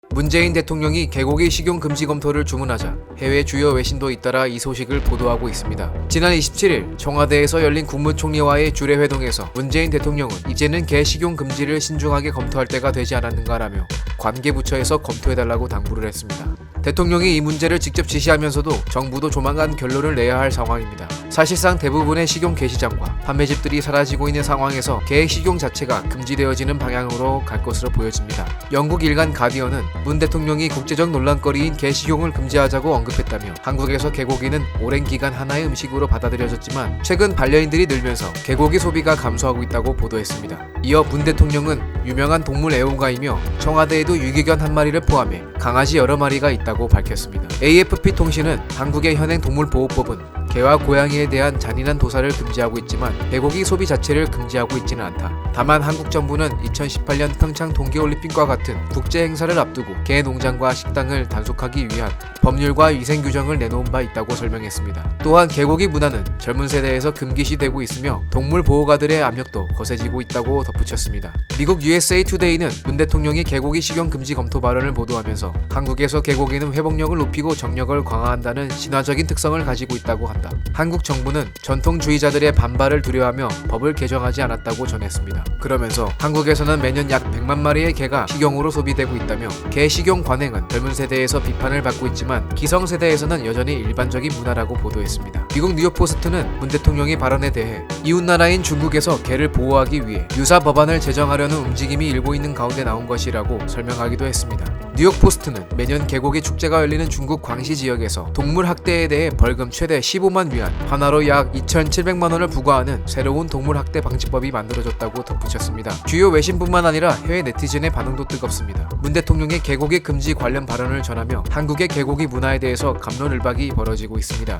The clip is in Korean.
문재인 대통령이 개고기 식용 금지 검토를 주문하자 해외 주요 외신도 잇따라 이 소식을 보도하고 있습니다. 지난 27일 청와대에서 열린 국무총리와의 주례회동에서 문재인 대통령은 이제는 개 식용 금지를 신중하게 검토할 때가 되지 않았는가라며 관계부처에서 검토해달라고 당부를 했습니다. 대통령이 이 문제를 직접 지시하면서도 정부도 조만간 결론을 내야 할 상황입니다. 사실상 대부분의 식용 게시장과 판매집들이 사라지고 있는 상황에서 개 식용 자체가 금지되어지는 방향으로 갈 것으로 보여집니다. 영국 일간 가디언은 문 대통령이 국제적 논란거리인 개 식용을 금지하자고 언급했다며 한국에서 개고기는 오랜 기간 하나의 음식으로 받아들여졌지만 최근 반려인들이 늘면서 개고기 소비가 감소하고 있다고 보도했습니다. 이어 문 대통령은 유명한 동물 애호가이며 청와대에도 유기견 한 마리를 포함해 강아지 여러 마리가 있다고 밝혔습니다. AFP 통신은 한국의 현행 동물보호법은 개와 고양이에 대한 잔인한 도살을 금지하고 있지만 개고기 소비 자체를 금지하고 있지는 않다. 다만 한국 정부는 2018년 평창 동계올림픽과 같은 국제 행사를 앞두고 개 농장과 식당을 단속하기 위한 법률과 위생 규정을 내놓은 바 있다고 설명했습니다. 또한 개고기 문화는 젊은 세대에서 금기시되고 있으며 동물 보호가들의 압력도 거세지고 있다고 덧붙였습니다. 미국 USA 투데이는 문 대통령이 개고기 식용 금지 검토 발언을 보도하면서 한국에서 개고기는 회복력을 높이고 정력을 강화한다는 신화적인 특성을 가지고 있다고 한다. 한국 정부는 전통주의자들의 반발을 두려워하며 법을 개정하지 않았다고 전했습니다. 그러면서 한국에서는 매년 약 100만 마리의 개가 식용으로 소비되고 있다며 개 식용 관행은 젊은 세대에서 비판을 받고 있지만 기성세대에서는 여전히 일반적인 문화라고 보도했습니다. 미국 뉴욕포스트는 문 대통령의 발언에 대해 이웃나라인 중국에서 개를 보호하기 위해 유사 법안을 제정하려는 움직임이 일고 있는 가운데 나온 것이라고 설명하기도 했습니다. 뉴욕포스트는 매년 개고기 축제가 열리는 중국 광시 지역에서 동물 학대에 대해 벌금 최대 15만 위안, 하나로 약 2,700만 원을 부과하는 새로운 동물 학대 방지법이 만들어졌다고 덧붙였습니다. 주요 외신뿐만 아니라 해외 네티즌의 반응도 뜨겁습니다. 문 대통령의 개고기 금지 관련 발언을 전하며 한국의 개고기 문화에 대해서 갑론을박이 벌어지고 있습니다.